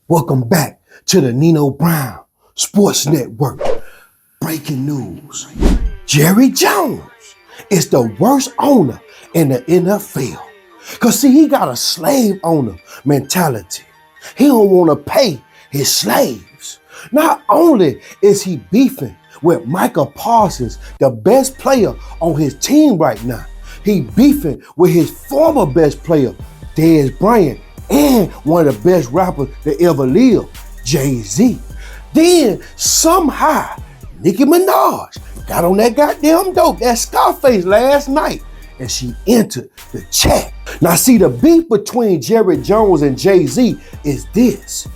Welcome back to the Nino Brown Sports Network. Breaking news. Jerry Jones is the worst owner in the NFL. Cause see, he got a slave owner mentality. He don't want to pay his slaves. Not only is he beefing with Micah Parsons, the best player on his team right now, he beefing with his former best player, Dez Bryant, and one of the best rappers that ever lived, Jay-Z. Then somehow, Nicki Minaj got on that goddamn dope, that Scarface last night, and she entered the chat. Now see, the beef between Jerry Jones and Jay-Z is this.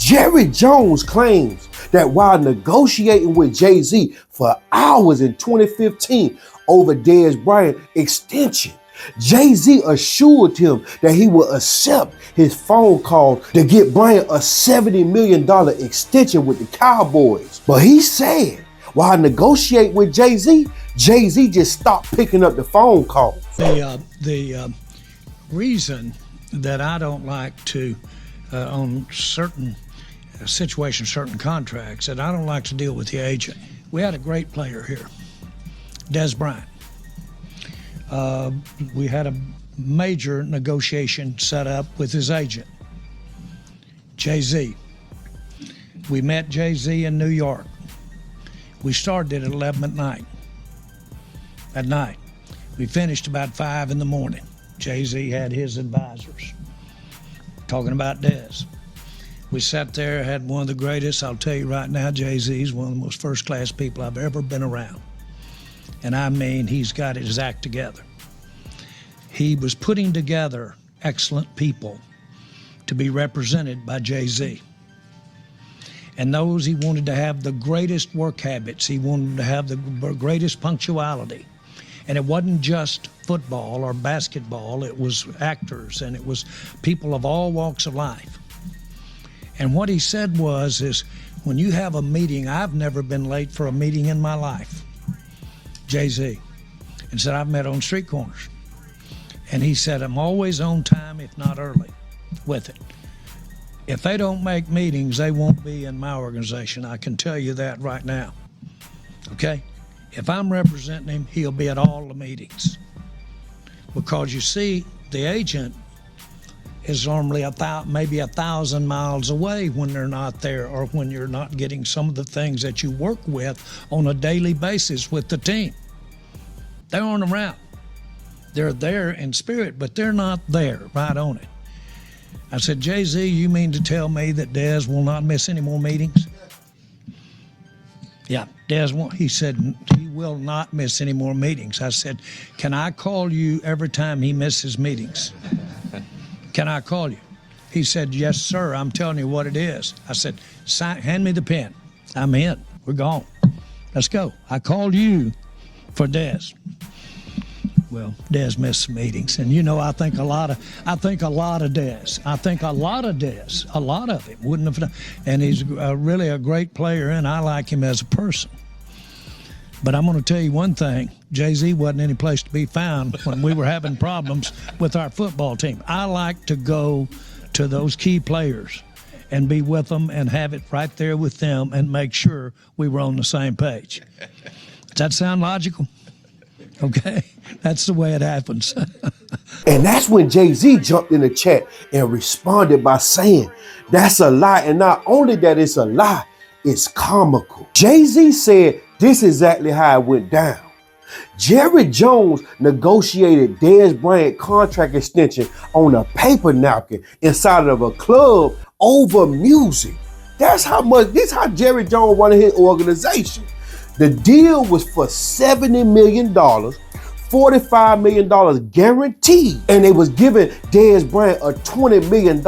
Jerry Jones claims that while negotiating with Jay-Z for hours in 2015 over Dez Bryant extension, Jay-Z assured him that he would accept his phone call to get Bryant a $70 million extension with the Cowboys. But he said, while negotiating with Jay-Z, Jay-Z just stopped picking up the phone calls. The reason that I don't like to, on certain situations, certain contracts, that I don't like to deal with the agent. We had a great player here, Dez Bryant. We had a major negotiation set up with his agent, Jay-Z. We met Jay-Z in New York. We started at 11 at night. We finished about 5 in the morning. Jay-Z had his advisors talking about Dez. We sat there, had one of the greatest, I'll tell you right now, Jay-Z's one of the most first-class people I've ever been around. And I mean, he's got his act together. He was putting together excellent people to be represented by Jay-Z. And those, he wanted to have the greatest work habits. He wanted to have the greatest punctuality. And it wasn't just football or basketball, it was actors and it was people of all walks of life. And what he said is when you have a meeting, I've never been late for a meeting in my life, Jay-Z, and said, I've met on street corners. And he said, I'm always on time, if not early, with it. If they don't make meetings, they won't be in my organization. I can tell you that right now, okay? If I'm representing him, he'll be at all the meetings. Because you see, the agent is normally maybe 1,000 miles away when they're not there, or when you're not getting some of the things that you work with on a daily basis with the team. They aren't around. They're there in spirit, but they're not there right on it. I said, Jay-Z, you mean to tell me that Dez will not miss any more meetings? Yeah, Dez won't. He said he will not miss any more meetings. I said, can I call you every time he misses meetings? Can I call you? He said, yes, sir. I'm telling you what it is. I said, hand me the pen. I'm in. We're gone. Let's go. I called you for Dez. Well, Dez missed some meetings, and you know, I think a lot of Dez. I think a lot of Dez. A lot of it wouldn't have done. And he's really a great player, and I like him as a person. But I'm going to tell you one thing: Jay-Z wasn't any place to be found when we were having problems with our football team. I like to go to those key players and be with them and have it right there with them and make sure we were on the same page. Does that sound logical? Okay, that's the way it happens. And that's when Jay-Z jumped in the chat and responded by saying, that's a lie. And not only that it's a lie, it's comical. Jay-Z said this is exactly how it went down. Jerry Jones negotiated Dez Bryant contract extension on a paper napkin inside of a club over music. This is how Jerry Jones wanted his organization. The deal was for $70 million, $45 million guaranteed, and they was giving Dez Bryant a $20 million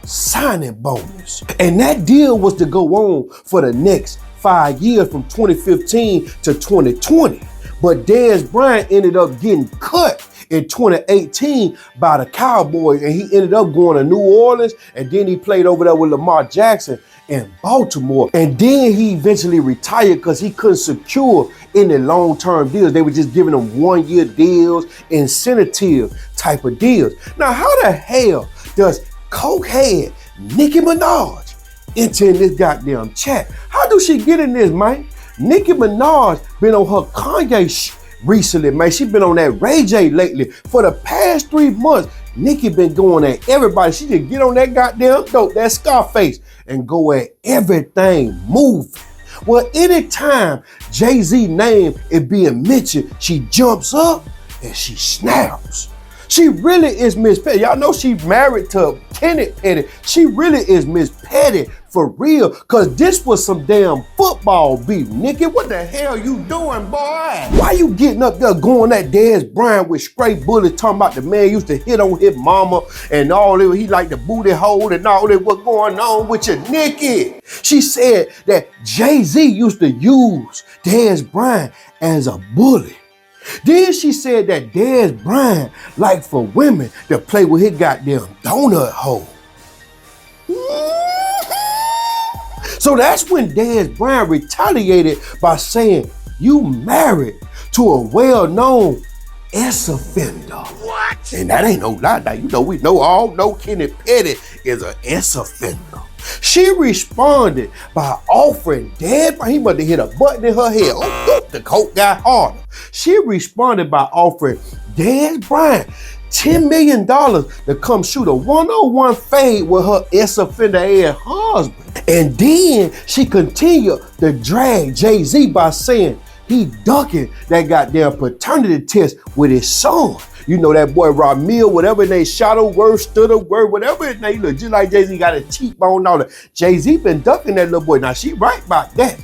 signing bonus. And that deal was to go on for the next 5 years from 2015 to 2020. But Dez Bryant ended up getting cut in 2018 by the Cowboys, and he ended up going to New Orleans, and then he played over there with Lamar Jackson in Baltimore. And then he eventually retired because he couldn't secure any long-term deals. They were just giving him 1-year deals, incentive type of deals. Now, how the hell does cokehead Nicki Minaj entering this goddamn chat. How do she get in this, man? Nicki Minaj been on her Kanye recently, man. She been on that Ray J lately. For the past 3 months, Nicki been going at everybody. She just get on that goddamn dope, that Scarface, and go at everything moving. Well, anytime Jay-Z name is being mentioned, she jumps up and she snaps. She really is Miss Petty. Y'all know she married to Kenneth Petty. She really is Miss Petty for real, cause this was some damn football beef. Nicki, what the hell you doing, boy? Why you getting up there going at Dez Bryant with straight bullets, talking about the man used to hit on his mama and all that, he like the booty hole and all that, what going on with you, Nicki? She said that Jay-Z used to use Dez Bryant as a bully. Then she said that Dez Bryant like for women to play with his goddamn donut hole. So that's when Dez Bryant retaliated by saying, you married to a well-known ex-offender. What? And that ain't no lie. Now, you know, we all know Kenneth Petty is an ex-offender. She responded by offering Dez, he must have hit a button in her head. Oh, the coke got harder. She responded by offering Dez Bryant $10 million to come shoot a 101 fade with her ex-offender ass husband. And then she continued to drag Jay-Z by saying he ducking that goddamn paternity test with his son. You know that boy Ramil, whatever his name, Shadow Word, Stutter Word, whatever his name, look just like Jay-Z got a cheekbone and all that. Jay-Z been ducking that little boy. Now she right about that.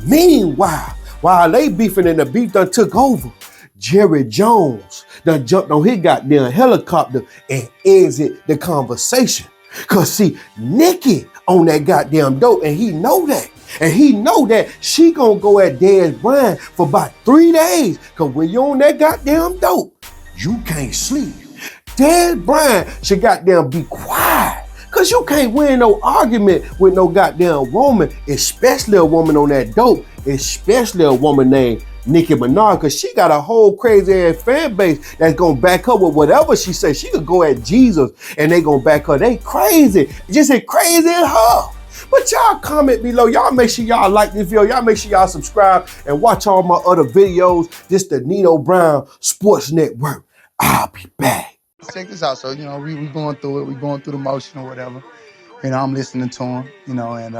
Meanwhile, while they beefing and the beef done took over, Jerry Jones done jumped on his goddamn helicopter and exit the conversation. Cause see, Nicki on that goddamn dope and he know that. And he know that she gonna go at Dez Bryant for about 3 days. Cause when you on that goddamn dope, you can't sleep. Dez Bryant should goddamn be quiet. Cause you can't win no argument with no goddamn woman, especially a woman on that dope, especially a woman named Nicki Minaj, cause she got a whole crazy ass fan base that's gonna back her with whatever she says. She could go at Jesus and they gonna back her. They crazy, just as crazy as her. But y'all comment below. Y'all make sure y'all like this video. Y'all make sure y'all subscribe and watch all my other videos. This the Nino Brown Sports Network. I'll be back. Check this out. So, you know, we going through it. We going through the motion or whatever. You know, I'm listening to him, you know, and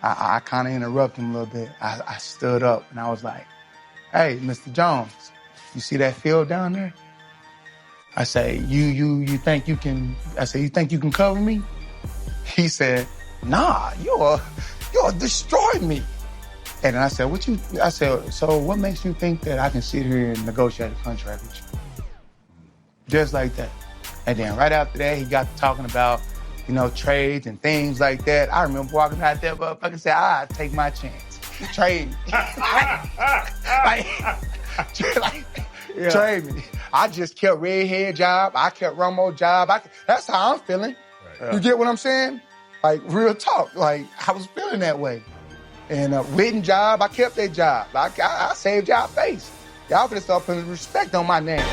I kind of interrupted him a little bit. I stood up and I was like, hey, Mr. Jones, you see that field down there? I say, you think you can, I say, you think you can cover me? He said, nah, you'll destroy me. And I said, so what makes you think that I can sit here and negotiate a contract with you? Just like that. And then right after that, he got to talking about, you know, trades and things like that. I remember walking out there, motherfucker said, I'll take my chance. Trade me. Trade me. I just kept redhead job. I kept Romo job. That's how I'm feeling. Right. You get what I'm saying? Like, real talk. Like, I was feeling that way. And Witten job, I kept that job. I saved y'all face. Y'all finna start putting respect on my name.